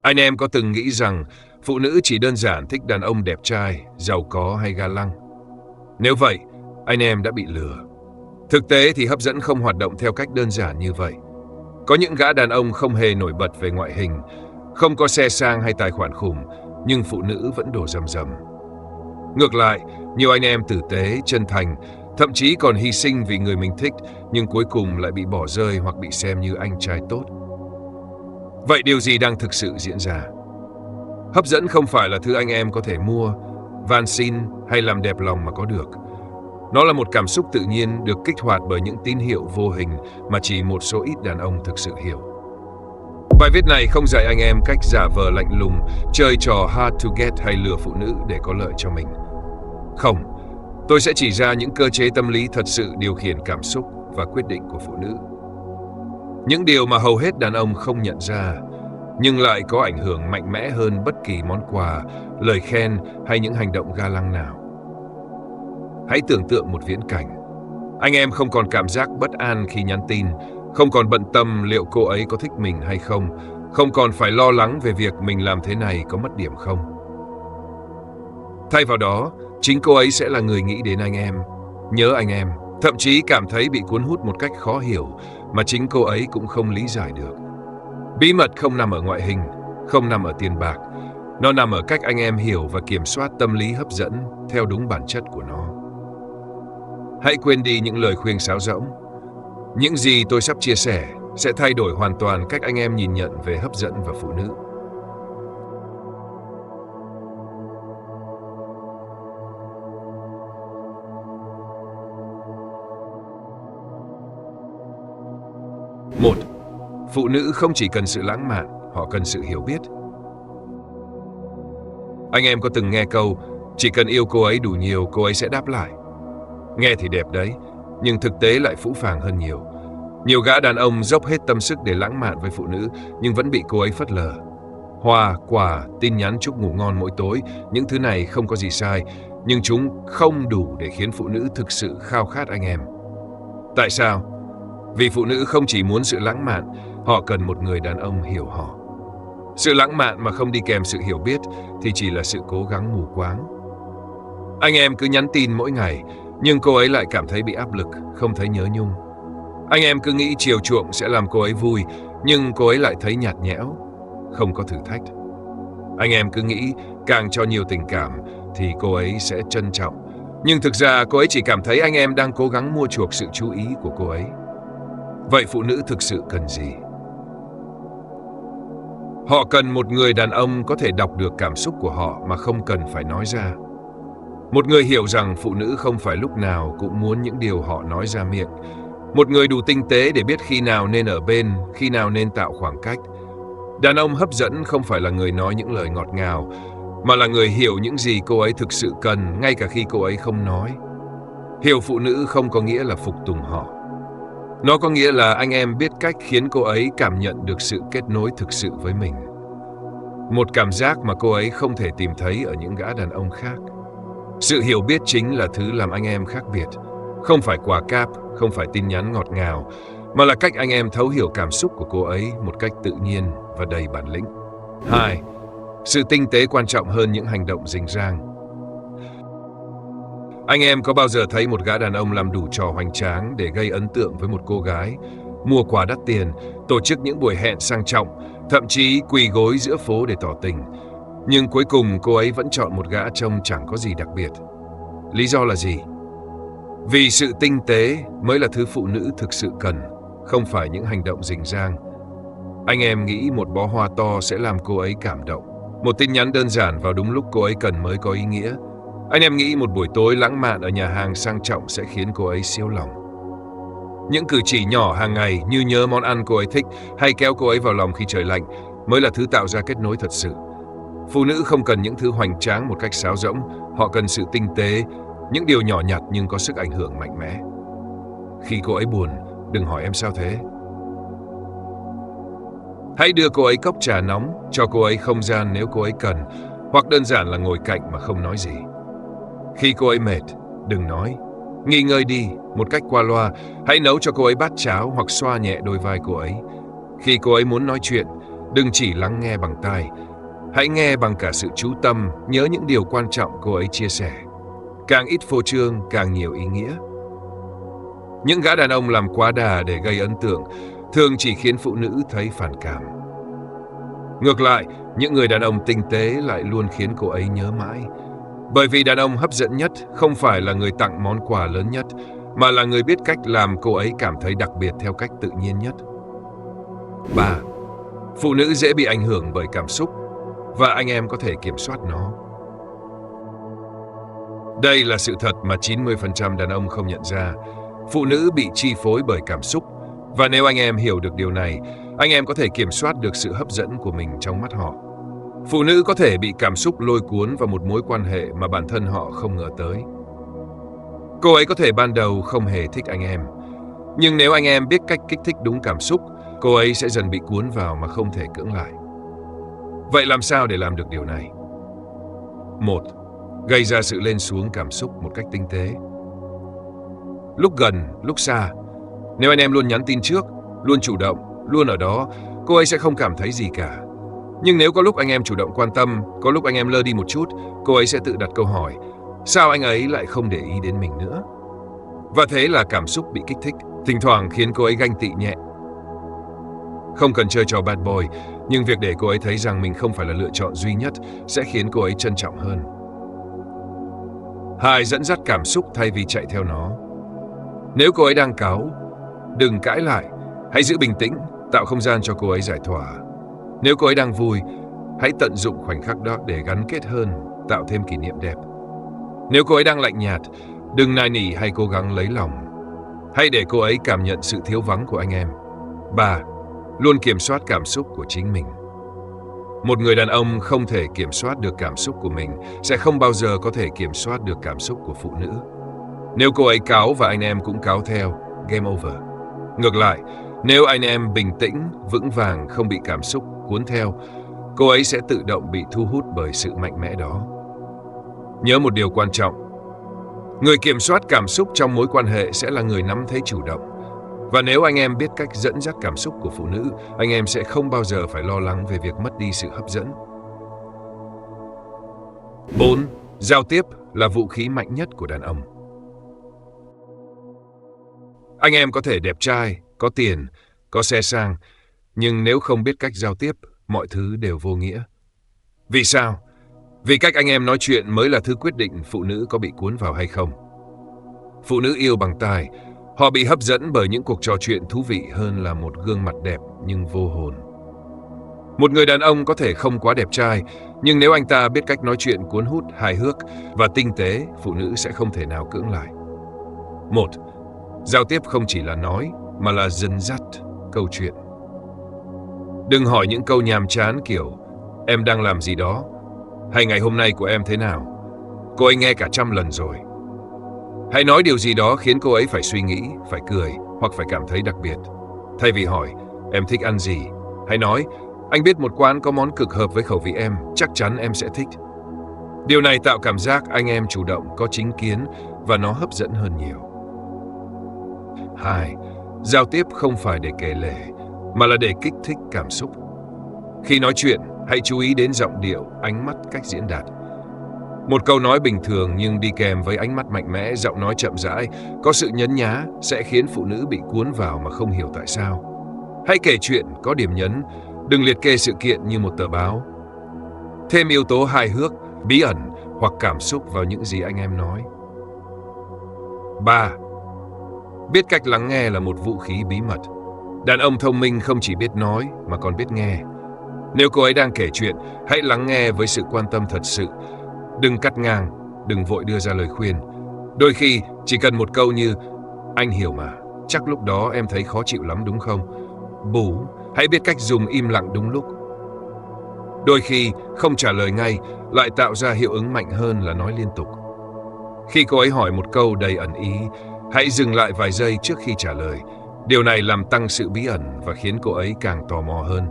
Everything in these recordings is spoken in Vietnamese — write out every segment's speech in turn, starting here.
Anh em có từng nghĩ rằng phụ nữ chỉ đơn giản thích đàn ông đẹp trai, giàu có hay ga lăng? Nếu vậy, anh em đã bị lừa. Thực tế thì hấp dẫn không hoạt động theo cách đơn giản như vậy. Có những gã đàn ông không hề nổi bật về ngoại hình, không có xe sang hay tài khoản khủng, nhưng phụ nữ vẫn đổ rầm rầm. Ngược lại, nhiều anh em tử tế, chân thành, thậm chí còn hy sinh vì người mình thích, nhưng cuối cùng lại bị bỏ rơi hoặc bị xem như anh trai tốt. Vậy điều gì đang thực sự diễn ra? Hấp dẫn không phải là thứ anh em có thể mua, van xin hay làm đẹp lòng mà có được. Nó là một cảm xúc tự nhiên được kích hoạt bởi những tín hiệu vô hình mà chỉ một số ít đàn ông thực sự hiểu. Bài viết này không dạy anh em cách giả vờ lạnh lùng, chơi trò hard to get hay lừa phụ nữ để có lợi cho mình. Không, tôi sẽ chỉ ra những cơ chế tâm lý thật sự điều khiển cảm xúc và quyết định của phụ nữ. Những điều mà hầu hết đàn ông không nhận ra, nhưng lại có ảnh hưởng mạnh mẽ hơn bất kỳ món quà, lời khen hay những hành động ga lăng nào. Hãy tưởng tượng một viễn cảnh. Anh em không còn cảm giác bất an khi nhắn tin, không còn bận tâm liệu cô ấy có thích mình hay không, không còn phải lo lắng về việc mình làm thế này có mất điểm không. Thay vào đó, chính cô ấy sẽ là người nghĩ đến anh em, nhớ anh em, thậm chí cảm thấy bị cuốn hút một cách khó hiểu mà chính cô ấy cũng không lý giải được. Bí mật không nằm ở ngoại hình, không nằm ở tiền bạc. Nó nằm ở cách anh em hiểu và kiểm soát tâm lý hấp dẫn theo đúng bản chất của nó. Hãy quên đi những lời khuyên sáo rỗng. Những gì tôi sắp chia sẻ sẽ thay đổi hoàn toàn cách anh em nhìn nhận về hấp dẫn và phụ nữ. Một, phụ nữ không chỉ cần sự lãng mạn, họ cần sự hiểu biết. Anh em có từng nghe câu, chỉ cần yêu cô ấy đủ nhiều, cô ấy sẽ đáp lại. Nghe thì đẹp đấy, nhưng thực tế lại phũ phàng hơn nhiều. Nhiều gã đàn ông dốc hết tâm sức để lãng mạn với phụ nữ, nhưng vẫn bị cô ấy phớt lờ. Hoa, quà, tin nhắn chúc ngủ ngon mỗi tối, những thứ này không có gì sai, nhưng chúng không đủ để khiến phụ nữ thực sự khao khát anh em. Tại sao? Vì phụ nữ không chỉ muốn sự lãng mạn, họ cần một người đàn ông hiểu họ. Sự lãng mạn mà không đi kèm sự hiểu biết thì chỉ là sự cố gắng mù quáng. Anh em cứ nhắn tin mỗi ngày, nhưng cô ấy lại cảm thấy bị áp lực, không thấy nhớ nhung. Anh em cứ nghĩ chiều chuộng sẽ làm cô ấy vui, nhưng cô ấy lại thấy nhạt nhẽo, không có thử thách. Anh em cứ nghĩ càng cho nhiều tình cảm thì cô ấy sẽ trân trọng, nhưng thực ra cô ấy chỉ cảm thấy anh em đang cố gắng mua chuộc sự chú ý của cô ấy. Vậy phụ nữ thực sự cần gì? Họ cần một người đàn ông có thể đọc được cảm xúc của họ mà không cần phải nói ra. Một người hiểu rằng phụ nữ không phải lúc nào cũng muốn những điều họ nói ra miệng. Một người đủ tinh tế để biết khi nào nên ở bên, khi nào nên tạo khoảng cách. Đàn ông hấp dẫn không phải là người nói những lời ngọt ngào, mà là người hiểu những gì cô ấy thực sự cần ngay cả khi cô ấy không nói. Hiểu phụ nữ không có nghĩa là phục tùng họ. Nó có nghĩa là anh em biết cách khiến cô ấy cảm nhận được sự kết nối thực sự với mình. Một cảm giác mà cô ấy không thể tìm thấy ở những gã đàn ông khác. Sự hiểu biết chính là thứ làm anh em khác biệt. Không phải quà cáp, không phải tin nhắn ngọt ngào, mà là cách anh em thấu hiểu cảm xúc của cô ấy một cách tự nhiên và đầy bản lĩnh. 2. Sự tinh tế quan trọng hơn những hành động rình rang. Anh em có bao giờ thấy một gã đàn ông làm đủ trò hoành tráng để gây ấn tượng với một cô gái, mua quà đắt tiền, tổ chức những buổi hẹn sang trọng, thậm chí quỳ gối giữa phố để tỏ tình, nhưng cuối cùng cô ấy vẫn chọn một gã trông chẳng có gì đặc biệt? Lý do là gì? Vì sự tinh tế mới là thứ phụ nữ thực sự cần, không phải những hành động rình rang. Anh em nghĩ một bó hoa to sẽ làm cô ấy cảm động. Một tin nhắn đơn giản vào đúng lúc cô ấy cần mới có ý nghĩa. Anh em nghĩ một buổi tối lãng mạn ở nhà hàng sang trọng sẽ khiến cô ấy siêu lòng. Những cử chỉ nhỏ hàng ngày như nhớ món ăn cô ấy thích hay kéo cô ấy vào lòng khi trời lạnh mới là thứ tạo ra kết nối thật sự. Phụ nữ không cần những thứ hoành tráng một cách sáo rỗng, họ cần sự tinh tế, những điều nhỏ nhặt nhưng có sức ảnh hưởng mạnh mẽ. Khi cô ấy buồn, đừng hỏi em sao thế. Hãy đưa cô ấy cốc trà nóng, cho cô ấy không gian nếu cô ấy cần, hoặc đơn giản là ngồi cạnh mà không nói gì. Khi cô ấy mệt, đừng nói, nghỉ ngơi đi, một cách qua loa, hãy nấu cho cô ấy bát cháo hoặc xoa nhẹ đôi vai cô ấy. Khi cô ấy muốn nói chuyện, Đừng chỉ lắng nghe bằng tai, hãy nghe bằng cả sự chú tâm, nhớ những điều quan trọng cô ấy chia sẻ. Càng ít phô trương, càng nhiều ý nghĩa. Những gã đàn ông làm quá đà để gây ấn tượng thường chỉ khiến phụ nữ thấy phản cảm. Ngược lại, những người đàn ông tinh tế lại luôn khiến cô ấy nhớ mãi. Bởi vì đàn ông hấp dẫn nhất không phải là người tặng món quà lớn nhất, mà là người biết cách làm cô ấy cảm thấy đặc biệt theo cách tự nhiên nhất. 3. Phụ nữ dễ bị ảnh hưởng bởi cảm xúc, và anh em có thể kiểm soát nó. Đây là sự thật mà 90% đàn ông không nhận ra. Phụ nữ bị chi phối bởi cảm xúc, và nếu anh em hiểu được điều này, anh em có thể kiểm soát được sự hấp dẫn của mình trong mắt họ. Phụ nữ có thể bị cảm xúc lôi cuốn vào một mối quan hệ mà bản thân họ không ngờ tới. Cô ấy có thể ban đầu không hề thích anh em, nhưng nếu anh em biết cách kích thích đúng cảm xúc, cô ấy sẽ dần bị cuốn vào mà không thể cưỡng lại. Vậy làm sao để làm được điều này? 1. Gây ra sự lên xuống cảm xúc một cách tinh tế. Lúc gần, lúc xa. Nếu anh em luôn nhắn tin trước, luôn chủ động, luôn ở đó, cô ấy sẽ không cảm thấy gì cả. Nhưng nếu có lúc anh em chủ động quan tâm, có lúc anh em lơ đi một chút, cô ấy sẽ tự đặt câu hỏi, sao anh ấy lại không để ý đến mình nữa? Và thế là cảm xúc bị kích thích, thỉnh thoảng khiến cô ấy ganh tị nhẹ. Không cần chơi trò bad boy, nhưng việc để cô ấy thấy rằng mình không phải là lựa chọn duy nhất sẽ khiến cô ấy trân trọng hơn. 2. Dẫn dắt cảm xúc thay vì chạy theo nó. Nếu cô ấy đang cáu, đừng cãi lại, hãy giữ bình tĩnh, tạo không gian cho cô ấy giải tỏa. Nếu cô ấy đang vui, hãy tận dụng khoảnh khắc đó để gắn kết hơn, tạo thêm kỷ niệm đẹp. Nếu cô ấy đang lạnh nhạt, đừng nài nỉ hay cố gắng lấy lòng. Hãy để cô ấy cảm nhận sự thiếu vắng của anh em. 3. Luôn kiểm soát cảm xúc của chính mình. Một người đàn ông không thể kiểm soát được cảm xúc của mình sẽ không bao giờ có thể kiểm soát được cảm xúc của phụ nữ. Nếu cô ấy cáu và anh em cũng cáu theo, game over. Ngược lại, nếu anh em bình tĩnh, vững vàng, không bị cảm xúc cuốn theo, cô ấy sẽ tự động bị thu hút bởi sự mạnh mẽ đó. Nhớ một điều quan trọng, người kiểm soát cảm xúc trong mối quan hệ sẽ là người nắm thế chủ động. Và nếu anh em biết cách dẫn dắt cảm xúc của phụ nữ, anh em sẽ không bao giờ phải lo lắng về việc mất đi sự hấp dẫn. 4. Giao tiếp là vũ khí mạnh nhất của đàn ông. Anh em có thể đẹp trai, có tiền, có xe sang, nhưng nếu không biết cách giao tiếp, mọi thứ đều vô nghĩa. Vì sao? Vì cách anh em nói chuyện mới là thứ quyết định phụ nữ có bị cuốn vào hay không. Phụ nữ yêu bằng tai, họ bị hấp dẫn bởi những cuộc trò chuyện thú vị hơn là một gương mặt đẹp nhưng vô hồn. Một người đàn ông có thể không quá đẹp trai, nhưng nếu anh ta biết cách nói chuyện cuốn hút, hài hước và tinh tế, phụ nữ sẽ không thể nào cưỡng lại. 1. Giao tiếp không chỉ là nói, mà là dẫn dắt câu chuyện. Đừng hỏi những câu nhàm chán kiểu em đang làm gì đó, hay ngày hôm nay của em thế nào. Cô ấy nghe cả 100 lần rồi. Hãy nói điều gì đó khiến cô ấy phải suy nghĩ, phải cười hoặc phải cảm thấy đặc biệt. Thay vì hỏi em thích ăn gì, hãy nói anh biết một quán có món cực hợp với khẩu vị em, chắc chắn em sẽ thích. Điều này tạo cảm giác anh em chủ động, có chính kiến và nó hấp dẫn hơn nhiều. 2. Giao tiếp không phải để kể lể, mà là để kích thích cảm xúc. Khi nói chuyện, hãy chú ý đến giọng điệu, ánh mắt, cách diễn đạt. Một câu nói bình thường nhưng đi kèm với ánh mắt mạnh mẽ, giọng nói chậm rãi, có sự nhấn nhá sẽ khiến phụ nữ bị cuốn vào mà không hiểu tại sao. Hãy kể chuyện có điểm nhấn, đừng liệt kê sự kiện như một tờ báo. Thêm yếu tố hài hước, bí ẩn hoặc cảm xúc vào những gì anh em nói. 3. Biết cách lắng nghe là một vũ khí bí mật. Đàn ông thông minh không chỉ biết nói mà còn biết nghe. Nếu cô ấy đang kể chuyện, hãy lắng nghe với sự quan tâm thật sự. Đừng cắt ngang, đừng vội đưa ra lời khuyên. Đôi khi chỉ cần một câu như anh hiểu mà, chắc lúc đó em thấy khó chịu lắm đúng không? Bù, hãy biết cách dùng im lặng đúng lúc. Đôi khi không trả lời ngay lại tạo ra hiệu ứng mạnh hơn là nói liên tục. Khi cô ấy hỏi một câu đầy ẩn ý, hãy dừng lại vài giây trước khi trả lời. Điều này làm tăng sự bí ẩn và khiến cô ấy càng tò mò hơn.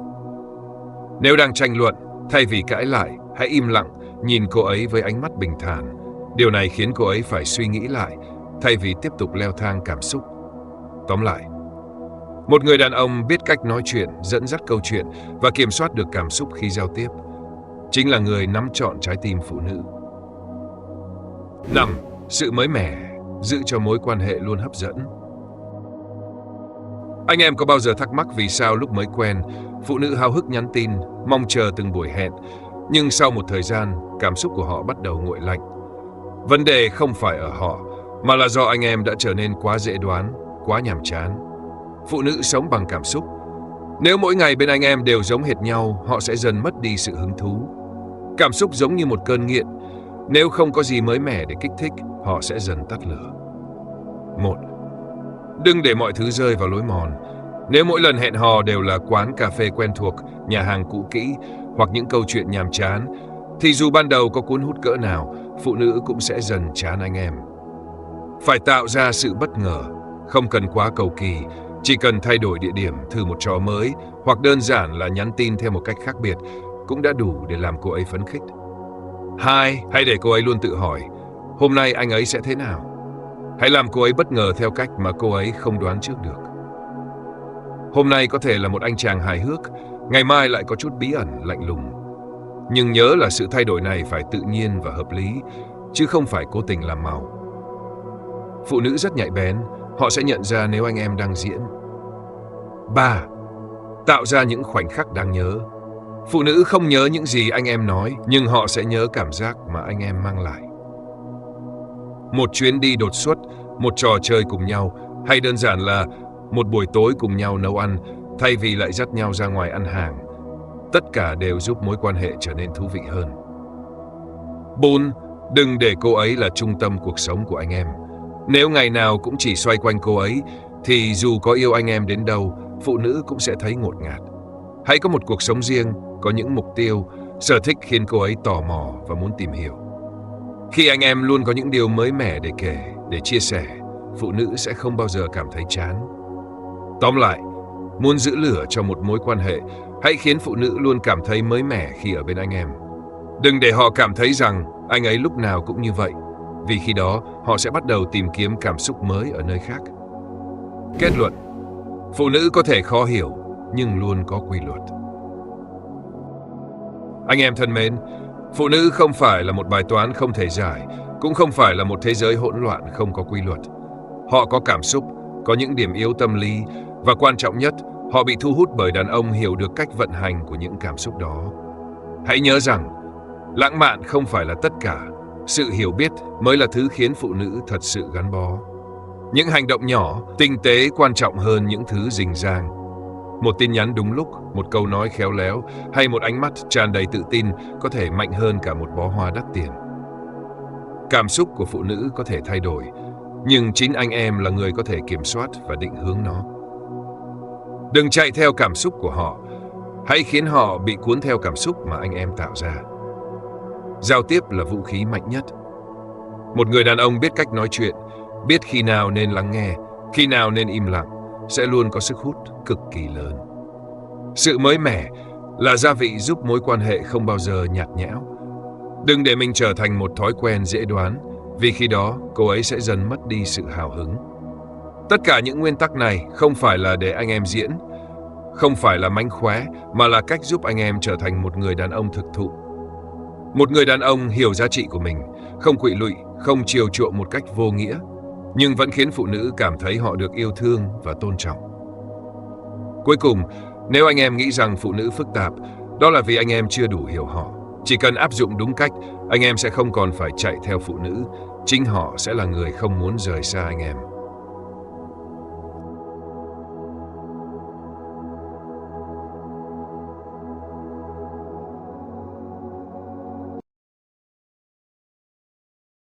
Nếu đang tranh luận, thay vì cãi lại, hãy im lặng, nhìn cô ấy với ánh mắt bình thản. Điều này khiến cô ấy phải suy nghĩ lại, thay vì tiếp tục leo thang cảm xúc. Tóm lại, Một người đàn ông biết cách nói chuyện, dẫn dắt câu chuyện và kiểm soát được cảm xúc khi giao tiếp chính là người nắm trọn trái tim phụ nữ. 5. Sự mới mẻ giữ cho mối quan hệ luôn hấp dẫn. Anh em có bao giờ thắc mắc vì sao lúc mới quen, phụ nữ háo hức nhắn tin, mong chờ từng buổi hẹn, nhưng sau một thời gian, cảm xúc của họ bắt đầu nguội lạnh? Vấn đề không phải ở họ, mà là do anh em đã trở nên quá dễ đoán, quá nhàm chán. Phụ nữ sống bằng cảm xúc. Nếu mỗi ngày bên anh em đều giống hệt nhau, họ sẽ dần mất đi sự hứng thú. Cảm xúc giống như một cơn nghiện. Nếu không có gì mới mẻ để kích thích, họ sẽ dần tắt lửa. 1. Đừng để mọi thứ rơi vào lối mòn. Nếu mỗi lần hẹn hò đều là quán cà phê quen thuộc, nhà hàng cũ kỹ hoặc những câu chuyện nhàm chán, thì dù ban đầu có cuốn hút cỡ nào, phụ nữ cũng sẽ dần chán anh em. Phải tạo ra sự bất ngờ, không cần quá cầu kỳ, chỉ cần thay đổi địa điểm, thử một trò mới hoặc đơn giản là nhắn tin theo một cách khác biệt cũng đã đủ để làm cô ấy phấn khích. 2. Hãy để cô ấy luôn tự hỏi, hôm nay anh ấy sẽ thế nào? Hãy làm cô ấy bất ngờ theo cách mà cô ấy không đoán trước được. Hôm nay có thể là một anh chàng hài hước, ngày mai lại có chút bí ẩn, lạnh lùng. Nhưng nhớ là sự thay đổi này phải tự nhiên và hợp lý, chứ không phải cố tình làm màu. Phụ nữ rất nhạy bén, họ sẽ nhận ra nếu anh em đang diễn. 3. Tạo ra những khoảnh khắc đáng nhớ. Phụ nữ không nhớ những gì anh em nói, nhưng họ sẽ nhớ cảm giác mà anh em mang lại. Một chuyến đi đột xuất, một trò chơi cùng nhau, hay đơn giản là một buổi tối cùng nhau nấu ăn, thay vì lại dắt nhau ra ngoài ăn hàng. Tất cả đều giúp mối quan hệ trở nên thú vị hơn. 4. Đừng để cô ấy là trung tâm cuộc sống của anh em. Nếu ngày nào cũng chỉ xoay quanh cô ấy, thì dù có yêu anh em đến đâu, phụ nữ cũng sẽ thấy ngột ngạt. Hãy có một cuộc sống riêng, có những mục tiêu, sở thích khiến cô ấy tò mò và muốn tìm hiểu. Khi anh em luôn có những điều mới mẻ để kể, để chia sẻ, phụ nữ sẽ không bao giờ cảm thấy chán. Tóm lại, muốn giữ lửa cho một mối quan hệ, hãy khiến phụ nữ luôn cảm thấy mới mẻ khi ở bên anh em. Đừng để họ cảm thấy rằng anh ấy lúc nào cũng như vậy, vì khi đó họ sẽ bắt đầu tìm kiếm cảm xúc mới ở nơi khác. Kết luận, phụ nữ có thể khó hiểu, nhưng luôn có quy luật. Anh em thân mến, phụ nữ không phải là một bài toán không thể giải, cũng không phải là một thế giới hỗn loạn không có quy luật. Họ có cảm xúc, có những điểm yếu tâm lý, và quan trọng nhất, họ bị thu hút bởi đàn ông hiểu được cách vận hành của những cảm xúc đó. Hãy nhớ rằng, lãng mạn không phải là tất cả, sự hiểu biết mới là thứ khiến phụ nữ thật sự gắn bó. Những hành động nhỏ, tinh tế quan trọng hơn những thứ rình rang. Một tin nhắn đúng lúc, một câu nói khéo léo hay một ánh mắt tràn đầy tự tin có thể mạnh hơn cả một bó hoa đắt tiền. Cảm xúc của phụ nữ có thể thay đổi, nhưng chính anh em là người có thể kiểm soát và định hướng nó. Đừng chạy theo cảm xúc của họ, hãy khiến họ bị cuốn theo cảm xúc mà anh em tạo ra. Giao tiếp là vũ khí mạnh nhất. Một người đàn ông biết cách nói chuyện, biết khi nào nên lắng nghe, khi nào nên im lặng, sẽ luôn có sức hút cực kỳ lớn. Sự mới mẻ là gia vị giúp mối quan hệ không bao giờ nhạt nhẽo. Đừng để mình trở thành một thói quen dễ đoán, vì khi đó cô ấy sẽ dần mất đi sự hào hứng. Tất cả những nguyên tắc này không phải là để anh em diễn, không phải là mánh khóe, mà là cách giúp anh em trở thành một người đàn ông thực thụ. Một người đàn ông hiểu giá trị của mình, không quỵ lụy, không chiều chuộng một cách vô nghĩa, nhưng vẫn khiến phụ nữ cảm thấy họ được yêu thương và tôn trọng. Cuối cùng, nếu anh em nghĩ rằng phụ nữ phức tạp, đó là vì anh em chưa đủ hiểu họ. Chỉ cần áp dụng đúng cách, anh em sẽ không còn phải chạy theo phụ nữ, chính họ sẽ là người không muốn rời xa anh em.